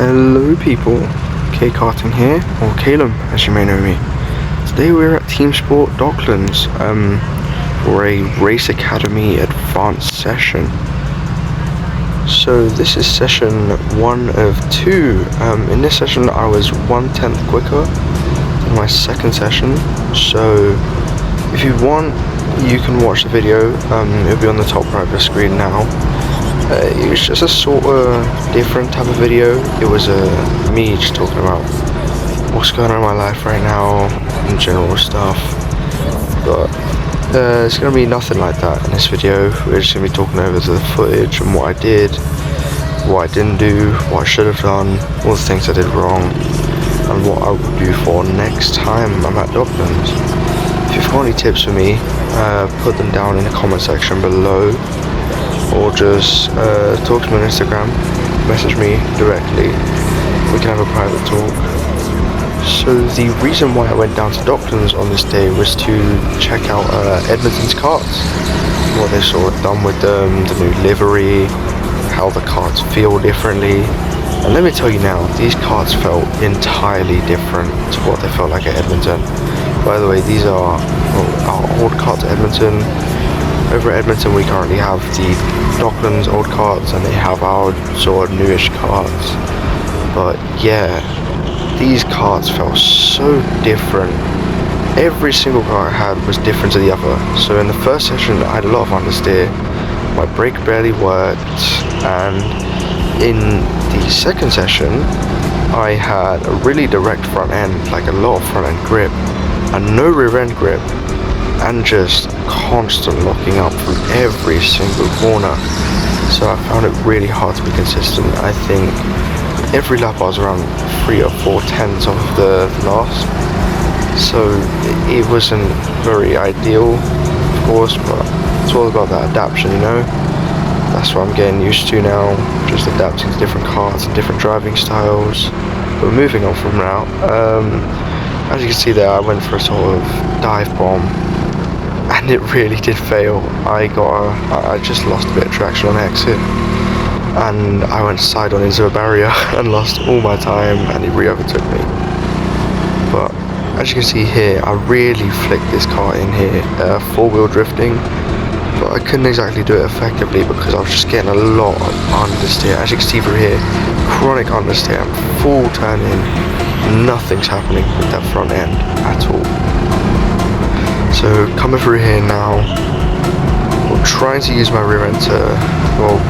Hello people, K-Karting here, or Calum as you may know me. Today we're at Teamsport Docklands for a Race Academy advanced session. So this is session 1 of 2. In this session I was 1/10 quicker than my second session, so if you want you can watch the video. It'll be on the top right of the screen now. It was just a sort of different type of video. It was me just talking about what's going on in my life right now and general stuff, but it's going to be nothing like that in this video. We're just going to be talking over the footage and what I did, what I didn't do, what I should have done, all the things I did wrong, and what I will do for next time I'm at Docklands. If you've got any tips for me, put them down in the comment section below, or just talk to me on Instagram, message me directly, we can have a private talk. So the reason why I went down to Docklands on this day was to check out Edmonton's karts, what they've sort of done with them, the new livery, how the karts feel differently. And let me tell you now, these karts felt entirely different to what they felt like at Edmonton. By the way, these are our old karts at Edmonton. Over at Edmonton we currently have the Docklands old karts and they have our sort of newish karts. But yeah, these karts felt so different. Every single car I had was different to the other. So in the first session I had a lot of understeer, my brake barely worked, and in the second session I had a really direct front end, like a lot of front end grip and no rear end grip, and just constant locking up from every single corner. So I found it really hard to be consistent. I think every lap I was around 3 or 4 tenths of the last. So it wasn't very ideal, of course, but it's all about that adaptation, you know. That's what I'm getting used to now, just adapting to different cars and different driving styles. But moving on from now, as you can see there, I went for a sort of dive bomb, and it really did fail. I just lost a bit of traction on exit, and I went side on into a barrier and lost all my time, and he re-overtook me. But as you can see here, I really flicked this car in here, 4-wheel drifting, but I couldn't exactly do it effectively because I was just getting a lot of understeer. As you can see through here, chronic understeer, full turn in, nothing's happening with that front end at all. So coming through here now, I'm trying to use my rear end to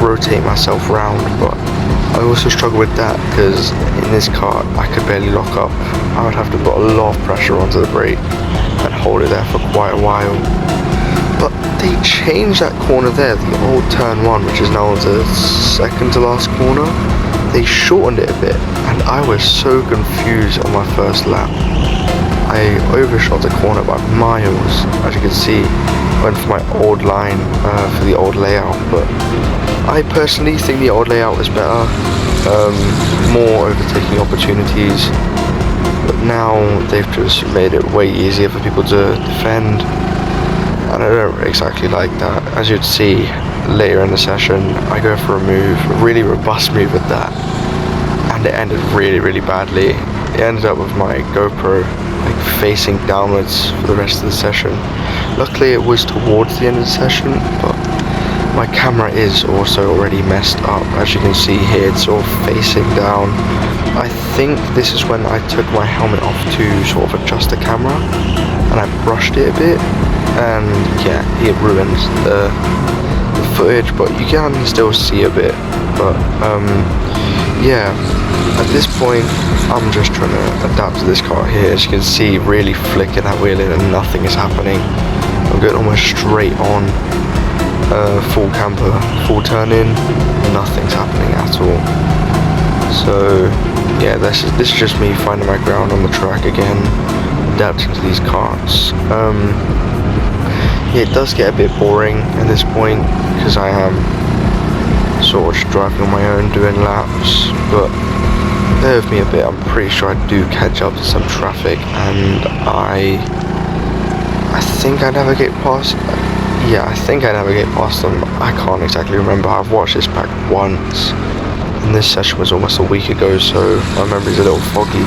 rotate myself round, but I also struggle with that because in this car I could barely lock up. I would have to put a lot of pressure onto the brake and hold it there for quite a while. But they changed that corner there, the old turn 1, which is now the second to last corner. They shortened it a bit, and I was so confused on my first lap. I overshot the corner by miles. As you can see, went for my old line for the old layout, but I personally think the old layout was better, more overtaking opportunities. But now they've just made it way easier for people to defend, and I don't exactly like that. As you'd see later in the session, I go for a move, a really robust move with that, and it ended really badly. It ended up with my GoPro like facing downwards for the rest of the session. Luckily it was towards the end of the session, but my camera is also already messed up. As you can see here, it's all facing down. I think this is when I took my helmet off to sort of adjust the camera, and I brushed it a bit, and yeah, it ruined the footage, but you can still see a bit. But yeah, at this point I'm just trying to adapt to this car here. As you can see, really flicking that wheel in and nothing is happening. I'm going almost straight on, full camper, full turn in, nothing's happening at all. So yeah, this is just me finding my ground on the track again, adapting to these karts. Yeah, it does get a bit boring at this point because I am sort of just driving on my own, doing laps, but bear with me a bit. I'm pretty sure I do catch up to some traffic, and I think I navigate past. Yeah, I think I navigate past them. I can't exactly remember. I've watched this back once, And this session was almost a week ago, so my memory's a little foggy.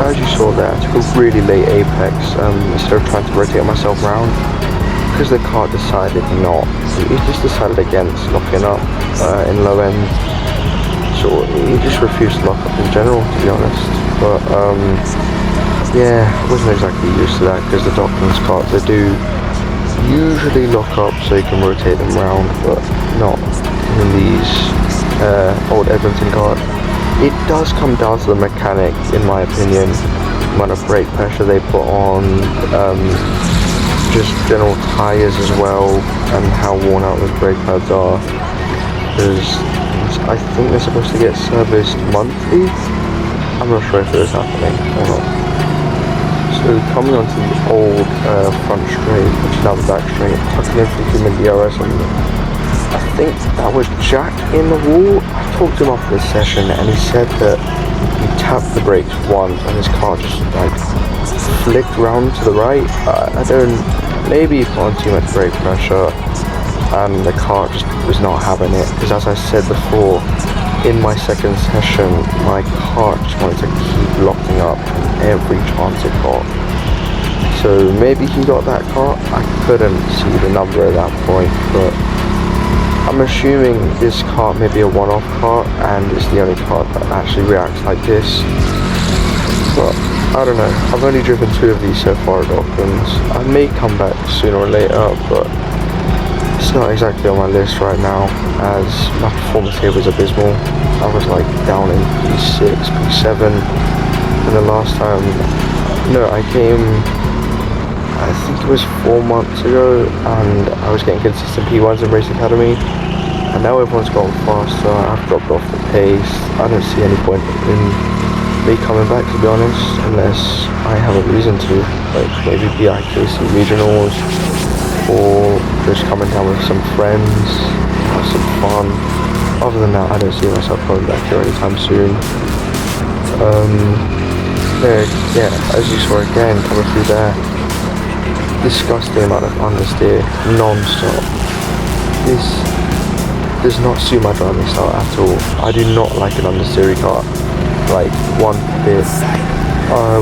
As you saw there, I took a really late apex instead of trying to rotate myself around, because the kart decided not. He just decided against locking up in low end. So he just refused to lock up in general, to be honest. But yeah, I wasn't exactly used to that, because the docklands karts, they do usually lock up so you can rotate them around, but not in these old Edmonton karts. It does come down to the mechanic, in my opinion, the amount of brake pressure they put on, just general tyres as well, and how worn out those brake pads are. Because I think they're supposed to get serviced monthly. I'm not sure if it is happening or not. So coming onto the old front straight, which is now the back straight, tucking in through human DRS, and I think that was Jack in the wall. I talked to him after the session, and he said that he tapped the brakes once and his car just like flicked round to the right. I don't, maybe he put on too much brake pressure and the car just was not having it, because as I said before, in my second session my car just wanted to keep locking up every chance it got. So maybe he got that car. I couldn't see the number at that point, but I'm assuming this kart may be a one-off kart and it's the only kart that actually reacts like this. But I don't know, I've only driven 2 of these so far at Docklands. I may come back sooner or later, but it's not exactly on my list right now, as my performance here was abysmal. I was like down in P6, P7, and the last time, no, I came, I think it was 4 months ago, and I was getting consistent P1s in Race Academy, and now everyone's gone faster. I've dropped off the pace. I don't see any point in me coming back, to be honest, unless I have a reason to, like maybe BIKC regionals, or just coming down with some friends, have some fun. Other than that, I don't see myself coming back here anytime soon. Yeah, as you saw again, coming through there, disgusting amount of understeer, non-stop. This does not suit my driving style at all. I do not like an understeery car, like one bit.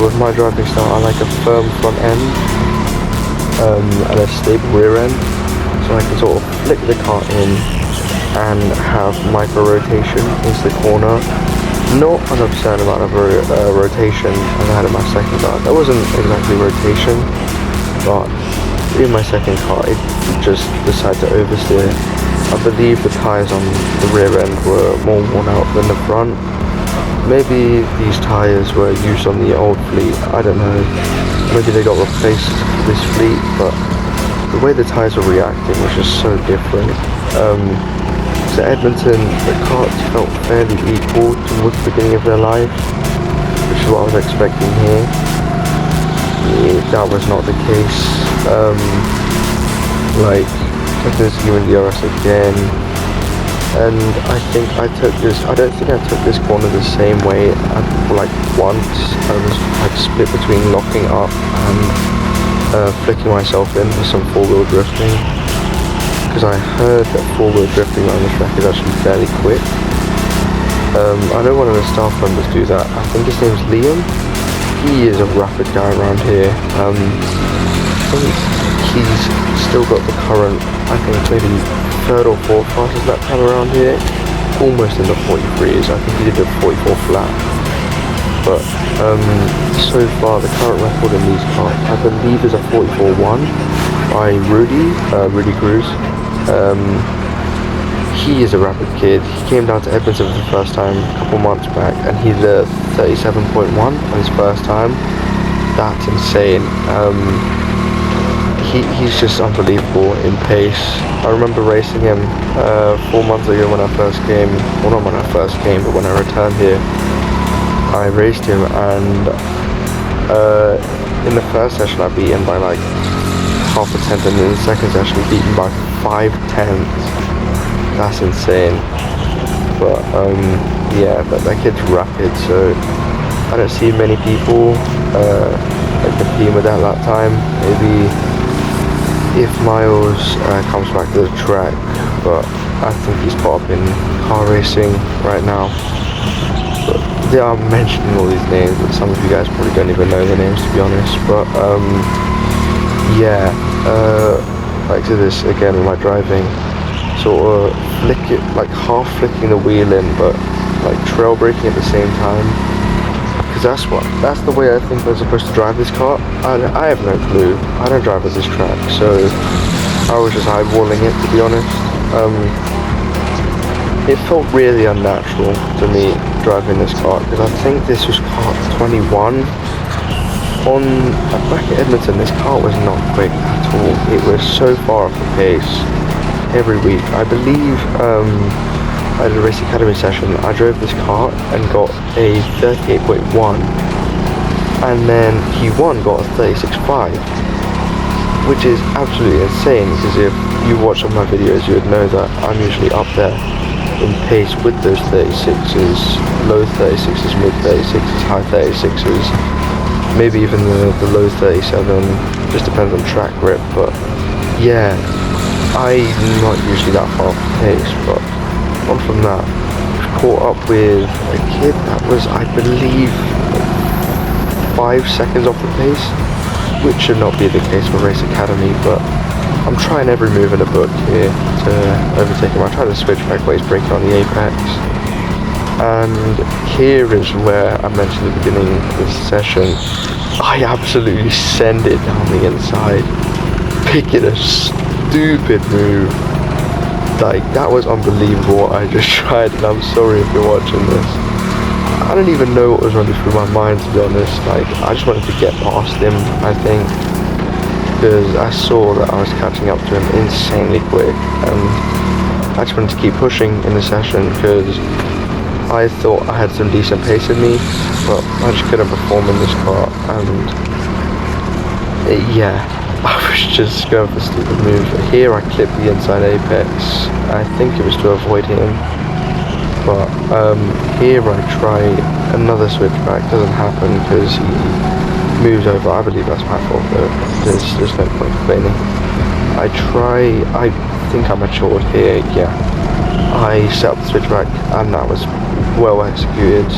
With my driving style, I like a firm front end and a stable rear end, so I can sort of flick the car in and have micro rotation into the corner. Not an absurd amount of rotation as I had in my second car. That wasn't exactly rotation, but in my second car it just decided to oversteer. I believe the tyres on the rear end were more worn out than the front. Maybe these tyres were used on the old fleet, I don't know. Maybe they got replaced for this fleet, but the way the tyres were reacting was just so different. So Edmonton, the karts felt fairly equal towards the beginning of their life, which is what I was expecting here. Yeah, that was not the case. Like, took this human DRS again, and I think I took this, I don't think I took this corner the same way. Like once, I was like split between locking up and flicking myself in for some 4-wheel drifting, because I heard that 4-wheel drifting on this track is actually fairly quick. I know one of the staff members do that. I think his name's Liam. He is a rapid guy around here. I think he's still got the current, I think maybe 3rd or 4th fastest lap time around here. Almost in the 43s. I think he did a 44 flat. But so far the current record in these cars, I believe, is a 44.1 by Rudy Cruz. He is a rapid kid. He came down to Edmonton for the first time a couple months back, and he did a 37.1 on his first time. That's insane. He's just unbelievable in pace. I remember racing him 4 months ago when I first came. Well, not when I first came, but when I returned here. I raced him, and in the first session I beat him by like half a tenth, and in the second session I beat him by 5/10. That's insane. But yeah, but that kid's rapid, so I don't see many people like competing with that time. Maybe if Miles comes back to the track, but I think he's caught up in car racing right now. But yeah, I'm mentioning all these names, but some of you guys probably don't even know the names, to be honest. But yeah, back to this again with my driving. Sort of like half flicking the wheel in, but like trail braking at the same time. Because that's the way I think I'm supposed to drive this car. I have no clue. I don't drive at this track, so I was just eyeballing it, to be honest. It felt really unnatural to me driving this car, because I think this was kart 21. Back at Edmonton, this car was not quick at all. It was so far off the pace every week. I believe at a race academy session, I drove this car and got a 38.1, and then Q1 got a 36.5, which is absolutely insane, because if you watch some of my videos, you would know that I'm usually up there in pace with those 36s, low 36s, mid 36s, high 36s, maybe even the low 37, just depends on track grip. But yeah, I'm not usually that far off the pace, but on from that, caught up with a kid that was, I believe, 5 seconds off the pace, which should not be the case for Race Academy, but I'm trying every move in the book here to overtake him. I try to switch back while he's braking on the apex, and here is where I mentioned at the beginning of this session, I absolutely send it down the inside, picking a stupid move. Like, that was unbelievable what I just tried, and I'm sorry if you're watching this. I don't even know what was running through my mind, to be honest. Like, I just wanted to get past him, I think, because I saw that I was catching up to him insanely quick, and I just wanted to keep pushing in the session, because I thought I had some decent pace in me, but I just couldn't perform in this car, and yeah, I was just going for a stupid move. Here I clipped the inside apex. I think it was to avoid him, but here I try another switchback. Doesn't happen because he moves over. I believe that's my fault though. There's no point complaining. I think I matured here. Yeah, I set up the switchback, and that was well executed.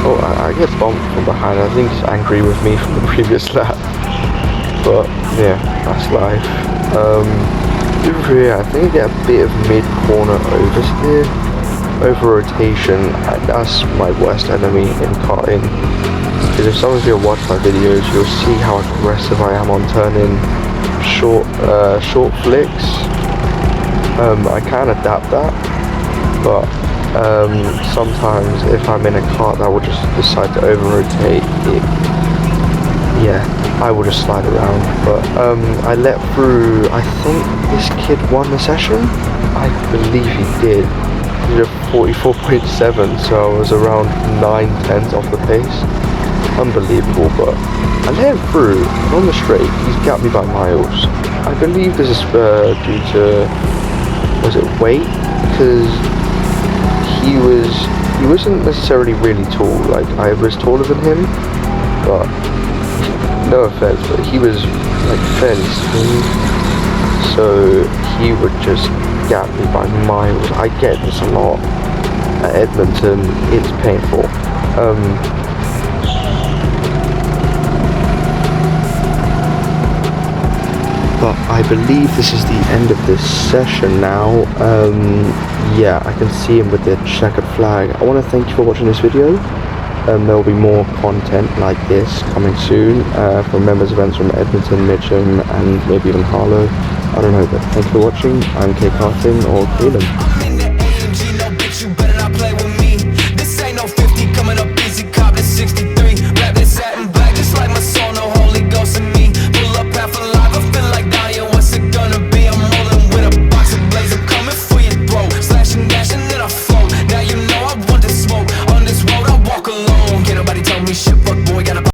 Oh, I get bumped from behind. I think he's angry with me from the previous lap. But yeah, that's life. Over here, I think I get a bit of mid-corner oversteer, over rotation, and that's my worst enemy in karting. Because if some of you watch my videos, you'll see how aggressive I am on turning short flicks. I can adapt that, but sometimes if I'm in a kart that will just decide to over-rotate it, yeah, I will just slide around. But I let through, I think this kid won the session. I believe he did. He did a 44.7, so I was around 9/10 off the pace. Unbelievable, but I let him through, and on the straight, he's gapped me by miles. I believe this is due to, was it weight? Because he wasn't necessarily really tall. Like, I was taller than him, but no offense, but he was like fairly smooth, so he would just gap me by miles. I get this a lot at Edmonton. It's painful. But I believe this is the end of this session now. Yeah, I can see him with the checkered flag. I want to thank you for watching this video. There will be more content like this coming soon from members events from Edmonton, Mitcham, and maybe even Harlow. I don't know, but thank you for watching. I'm K Karting, or Caleb.